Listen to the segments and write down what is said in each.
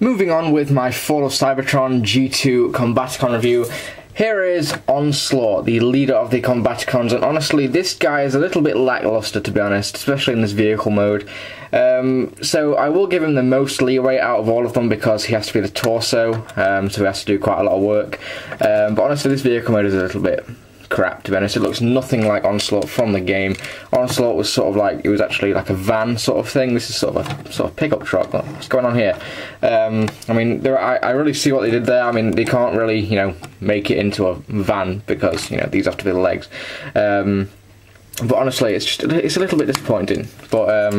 Moving on with my Fall of Cybertron G2 Combaticon review. Here is Onslaught, the leader of the Combaticons, and honestly this guy is a little bit lackluster, to be honest, especially in this vehicle mode. So I will give him the most leeway out of all of them because he has to be the torso, so he has to do quite a lot of work. But honestly this vehicle mode is a little bit crap, to be honest. It looks nothing like Onslaught from the game. Onslaught was sort of like, it was actually like a van sort of thing. This is sort of a pickup truck. What's going on here? I mean, I really see what they did there. I mean, they can't really, you know, make it into a van because, you know, these have to be the legs. But honestly, it's a little bit disappointing. But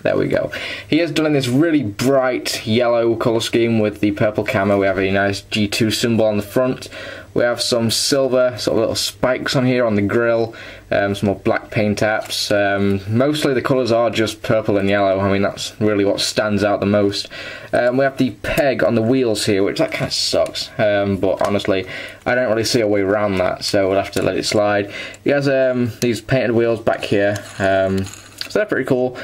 there we go. He has done in this really bright yellow colour scheme with the purple camo. We have a nice G2 symbol on the front. We have some silver sort of little spikes on here on the grille, some more black paint apps. Mostly the colours are just purple and yellow. I mean, that's really what stands out the most. We have the peg on the wheels here, which that kind of sucks, but honestly I don't really see a way around that, so we'll have to let it slide. He has these painted wheels back here, so they're pretty cool.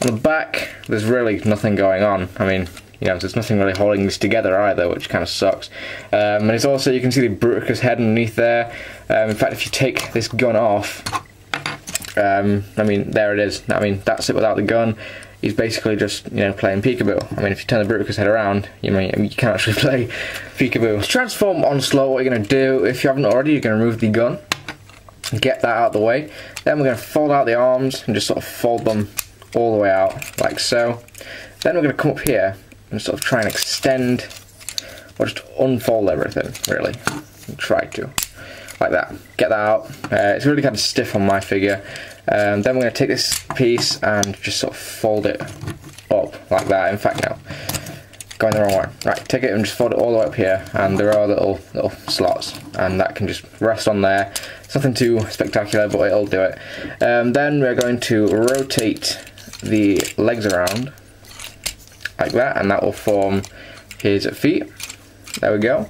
On the back there's really nothing going on. I mean, you know, there's nothing really holding this together either, which kind of sucks. And it's also, you can see the Bruticus head underneath there. In fact, if you take this gun off, I mean, there it is. I mean, that's it without the gun. He's basically just, you know, playing peekaboo. I mean, if you turn the Bruticus head around, you can actually play peekaboo. To transform Onslaught, what you're going to do, if you haven't already, you're going to remove the gun, get that out of the way. Then we're going to fold out the arms and just sort of fold them all the way out, like so. Then we're going to come up here and sort of try and extend, or just unfold everything, really. Try to. Like that. Get that out. It's really kind of stiff on my figure. Then we're going to take this piece and just sort of fold it up, like that. In fact, no. Going the wrong way. Right, take it and just fold it all the way up here, and there are little slots, and that can just rest on there. It's nothing too spectacular, but it'll do it. Then we're going to rotate the legs around, like that, and that will form his feet. There we go.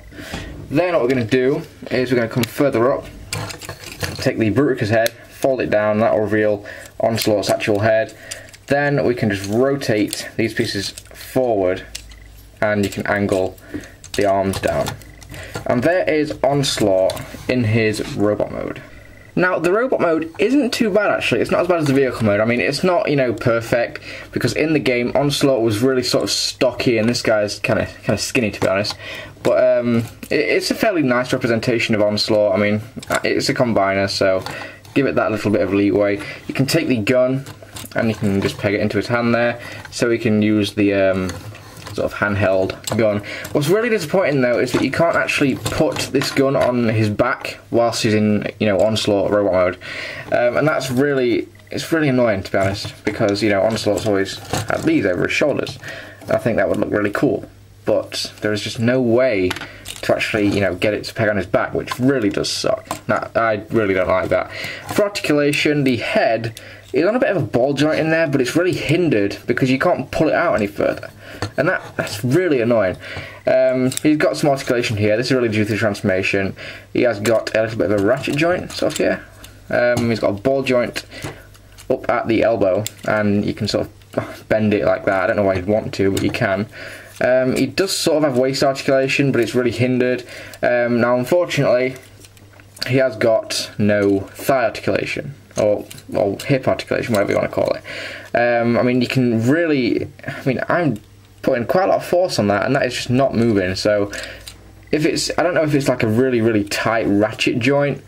Then what we're going to do is we're going to come further up, take the Bruticus head, fold it down, that will reveal Onslaught's actual head. Then we can just rotate these pieces forward and you can angle the arms down. And there is Onslaught in his robot mode. Now, the robot mode isn't too bad actually. It's not as bad as the vehicle mode. I mean, it's not, you know, perfect, because in the game Onslaught was really sort of stocky and this guy's kind of skinny, to be honest. But it's a fairly nice representation of Onslaught. I mean, it's a combiner, so give it that little bit of leeway. You can take the gun and you can just peg it into his hand there, so he can use the sort of handheld gun. What's really disappointing though is that you can't actually put this gun on his back whilst he's in, you know, Onslaught robot mode, and that's really, it's really annoying, to be honest, because, you know, Onslaught's always had these over his shoulders. I think that would look really cool, but there is just no way to actually, you know, get it to peg on his back, which really does suck. I really don't like that. For articulation, the head is on a bit of a ball joint in there, but it's really hindered because you can't pull it out any further, and that's really annoying. He's got some articulation here. This is really due to the transformation. He has got a little bit of a ratchet joint sort of here. He's got a ball joint up at the elbow, and you can sort of bend it like that. I don't know why you'd want to, but you can. He does sort of have waist articulation, but it's really hindered. Now, unfortunately, he has got no thigh articulation, or hip articulation, whatever you want to call it. I mean, you can really, I mean, I'm putting quite a lot of force on that, and that is just not moving. So if it's, I don't know if it's like a really tight ratchet joint,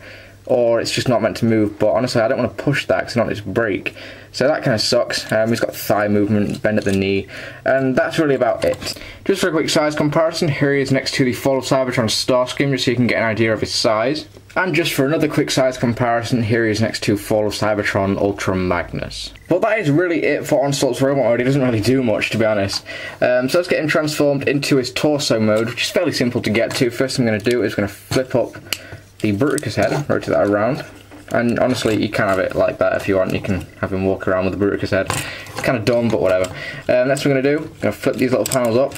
or it's just not meant to move, but honestly I don't want to push that because I don't want it to break. So that kind of sucks. He's got thigh movement, bend at the knee, and that's really about it. Just for a quick size comparison, here he is next to the Fall of Cybertron Starscream, just so you can get an idea of his size. And just for another quick size comparison, here he is next to Fall of Cybertron Ultra Magnus. But that is really it for Onslaught's robot mode. He doesn't really do much, to be honest. So let's get him transformed into his torso mode, which is fairly simple to get to. First thing I'm going to do is going to flip up the Bruticus head, rotate that around. And honestly, you can have it like that if you want. You can have him walk around with the Bruticus head. It's kind of dumb, but whatever. Next we're going to do, I'm going to flip these little panels up,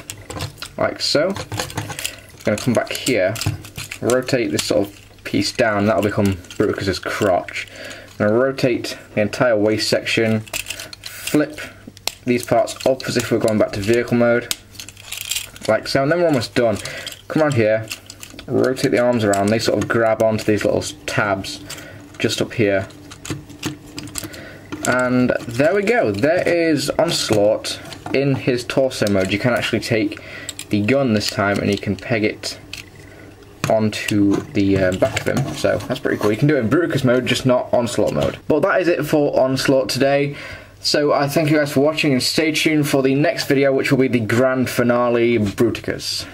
like so. I'm going to come back here, rotate this sort of piece down, that'll become Bruticus's crotch. I'm going to rotate the entire waist section, flip these parts up as if we're going back to vehicle mode, like so, and then we're almost done. Come around here, rotate the arms around, they sort of grab onto these little tabs just up here. And there we go, there is Onslaught in his torso mode. You can actually take the gun this time and you can peg it onto the back of him, so that's pretty cool. You can do it in Bruticus mode, just not Onslaught mode. But that is it for Onslaught today. So I thank you guys for watching, and stay tuned for the next video, which will be the grand finale Bruticus.